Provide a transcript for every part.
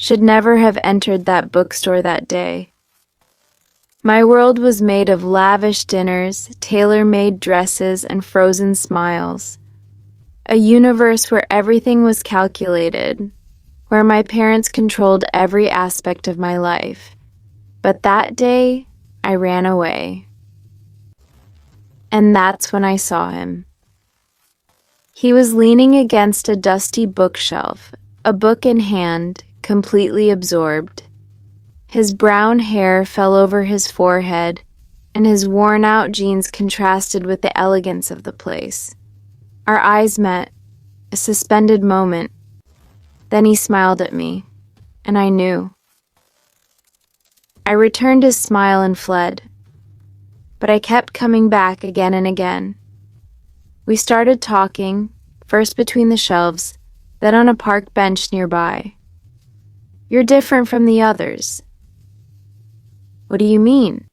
should never have entered that bookstore that day. My world was made of lavish dinners, tailor-made dresses, and frozen smiles. A universe where everything was calculated, where my parents controlled every aspect of my life. But that day, I ran away. And that's when I saw him. He was leaning against a dusty bookshelf, a book in hand, completely absorbed. His brown hair fell over his forehead, and his worn-out jeans contrasted with the elegance of the place. Our eyes met, a suspended moment. Then he smiled at me, and I knew. I returned his smile and fled, but I kept coming back again and again. We started talking, first between the shelves, then on a park bench nearby. "You're different from the others." "What do you mean?"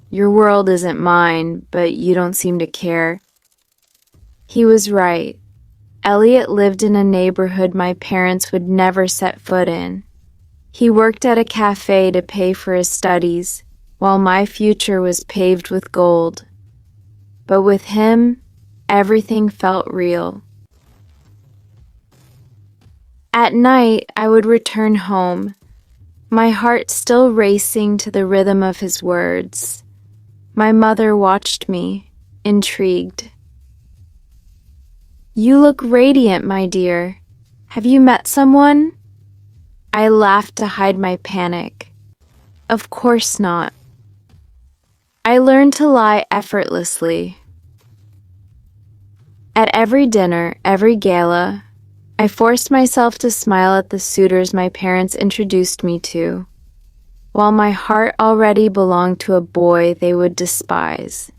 "Your world isn't mine, but you don't seem to care." He was right. Elliot lived in a neighborhood my parents would never set foot in. He worked at a cafe to pay for his studies, while my future was paved with gold. But with him, everything felt real. At night, I would return home, my heart still racing to the rhythm of his words. My mother watched me, intrigued. "You look radiant, my dear. Have you met someone?" I laughed to hide my panic. Of course not. I learned to lie effortlessly. At every dinner, every gala, I forced myself to smile at the suitors my parents introduced me to, while my heart already belonged to a boy they would despise.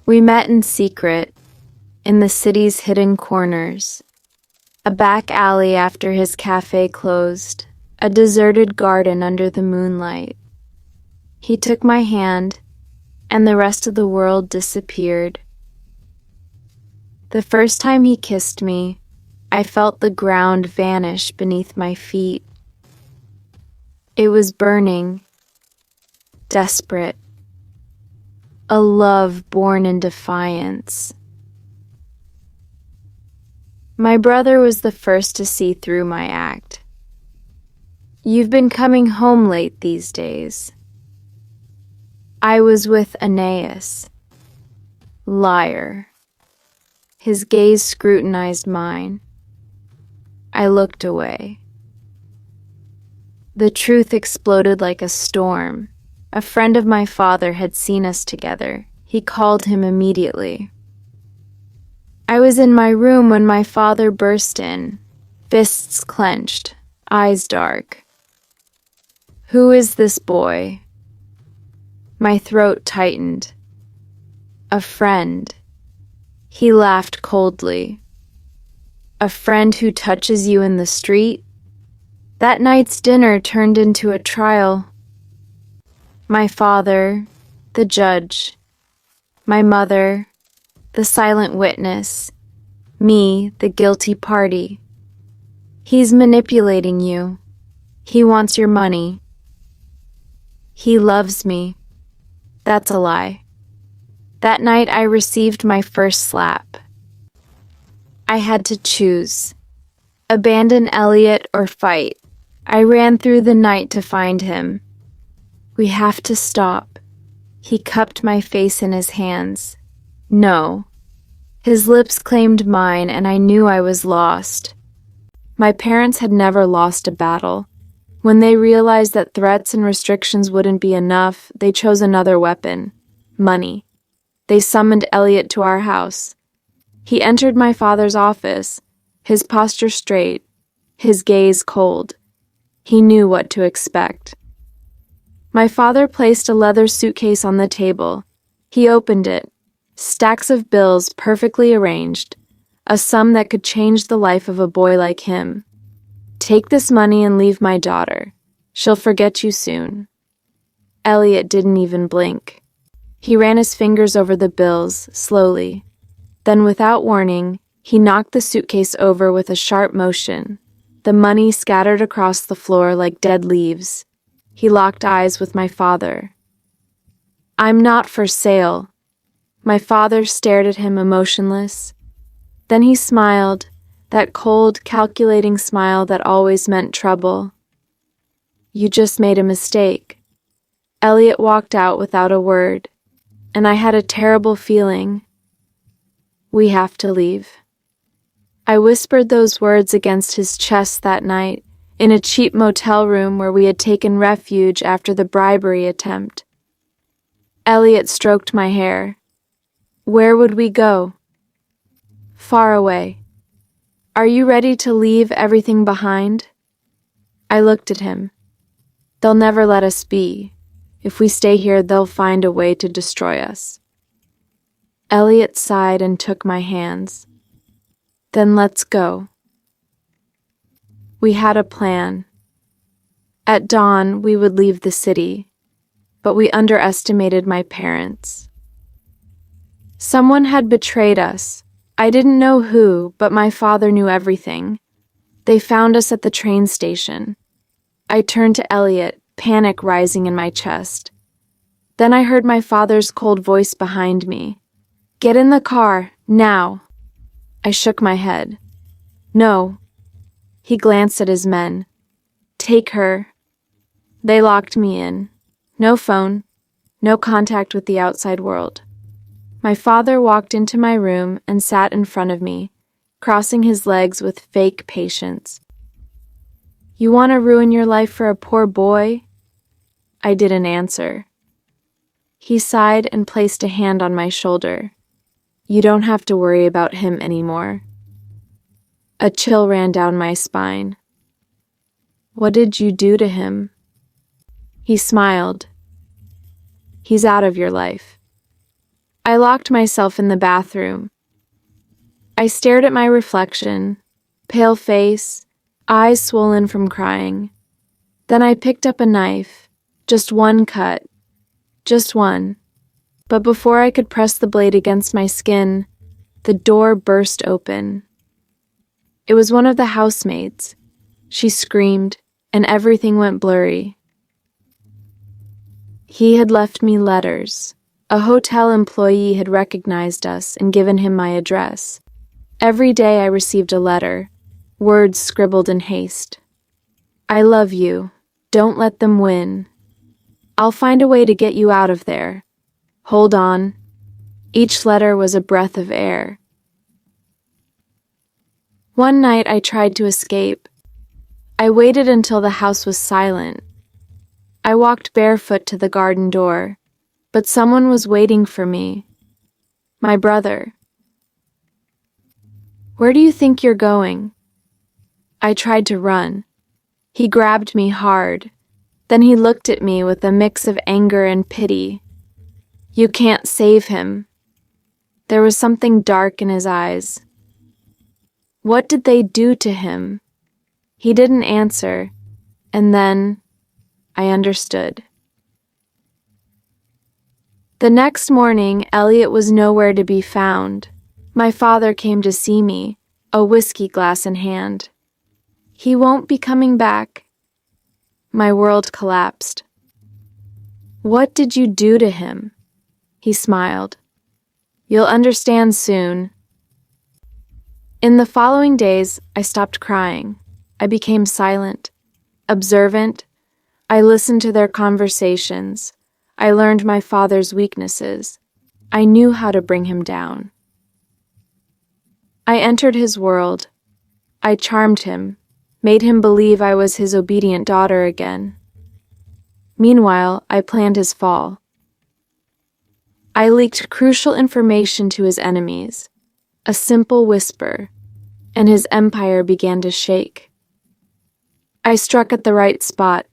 We met in secret, in the city's hidden corners, a back alley after his cafe closed, a deserted garden under the moonlight. He took my hand, and the rest of the world disappeared. The first time he kissed me, I felt the ground vanish beneath my feet. It was burning, desperate, a love born in defiance. My brother was the first to see through my act. "You've been coming home late these days." I was with Aeneas. Liar. His gaze scrutinized mine. I looked away. The truth exploded like a storm. A friend of my father had seen us together. He called him immediately. I was in my room when my father burst in, fists clenched, eyes dark. "Who is this boy?" My throat tightened. "A friend." He laughed coldly. "A friend who touches you in the street?" That night's dinner turned into a trial. My father, the judge. My mother, the silent witness. Me, the guilty party. "He's manipulating you. He wants your money." "He loves me." That's a lie. That night I received my first slap. I had to choose. Abandon Elliot or fight. I ran through the night to find him. "We have to stop." He cupped my face in his hands. "No." His lips claimed mine, and I knew I was lost. My parents had never lost a battle. When they realized that threats and restrictions wouldn't be enough, they chose another weapon: money. They summoned Elliot to our house. He entered my father's office, his posture straight, his gaze cold. He knew what to expect. My father placed a leather suitcase on the table. He opened it. Stacks of bills perfectly arranged, a sum that could change the life of a boy like him. "Take this money and leave my daughter. She'll forget you soon." Elliot didn't even blink. He ran his fingers over the bills, slowly. Then, without warning, he knocked the suitcase over with a sharp motion. The money scattered across the floor like dead leaves. He locked eyes with my father. "I'm not for sale." My father stared at him emotionless. Then he smiled, that cold, calculating smile that always meant trouble. "You just made a mistake." Elliot walked out without a word, and I had a terrible feeling. "We have to leave." I whispered those words against his chest that night, in a cheap motel room where we had taken refuge after the bribery attempt. Elliot stroked my hair. "Where would we go?" "Far away." "Are you ready to leave everything behind?" I looked at him. "They'll never let us be. If we stay here, they'll find a way to destroy us." Elliot sighed and took my hands. "Then let's go." We had a plan. At dawn, we would leave the city, but we underestimated my parents. Someone had betrayed us. I didn't know who, but my father knew everything. They found us at the train station. I turned to Elliot, panic rising in my chest. Then I heard my father's cold voice behind me. "Get in the car, now." I shook my head. "No." He glanced at his men. "Take her." They locked me in. No phone, no contact with the outside world. My father walked into my room and sat in front of me, crossing his legs with fake patience. "You want to ruin your life for a poor boy?" I didn't answer. He sighed and placed a hand on my shoulder. "You don't have to worry about him anymore." A chill ran down my spine. "What did you do to him?" He smiled. "He's out of your life." I locked myself in the bathroom. I stared at my reflection, pale face, eyes swollen from crying. Then I picked up a knife, just one cut, just one. But before I could press the blade against my skin, the door burst open. It was one of the housemaids. She screamed, and everything went blurry. He had left me letters. A hotel employee had recognized us and given him my address. Every day I received a letter, words scribbled in haste. "I love you. Don't let them win. I'll find a way to get you out of there. Hold on." Each letter was a breath of air. One night I tried to escape. I waited until the house was silent. I walked barefoot to the garden door, but someone was waiting for me. My brother. "Where do you think you're going?" I tried to run. He grabbed me hard. Then he looked at me with a mix of anger and pity. "You can't save him." There was something dark in his eyes. "What did they do to him?" He didn't answer, and then I understood. The next morning, Elliot was nowhere to be found. My father came to see me, a whiskey glass in hand. "He won't be coming back." My world collapsed. "What did you do to him?" He smiled. "You'll understand soon." In the following days, I stopped crying. I became silent, observant. I listened to their conversations. I learned my father's weaknesses. I knew how to bring him down. I entered his world. I charmed him, made him believe I was his obedient daughter again. Meanwhile, I planned his fall. I leaked crucial information to his enemies, a simple whisper, and his empire began to shake. I struck at the right spot.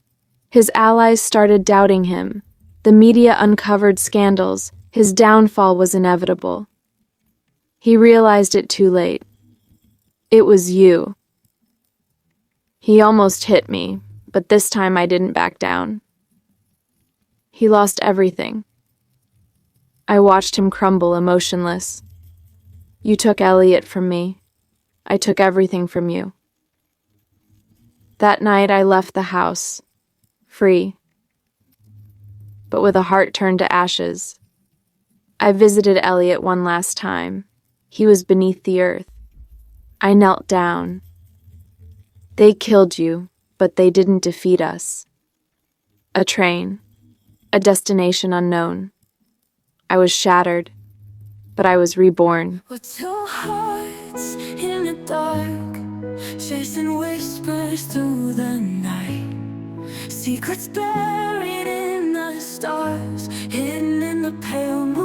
His allies started doubting him. The media uncovered scandals. His downfall was inevitable. He realized it too late. It was you. He almost hit me, but this time I didn't back down. He lost everything. I watched him crumble emotionless. You took Elliot from me. I took everything from you. That night I left the house, free, but with a heart turned to ashes. I visited Elliot one last time. He was beneath the earth. I knelt down. They killed you, but they didn't defeat us. A train, a destination unknown. I was shattered, but I was reborn. We're two hearts in the dark, chasing whispers through the night. Secrets buried in the stars, hidden in the pale moonlight.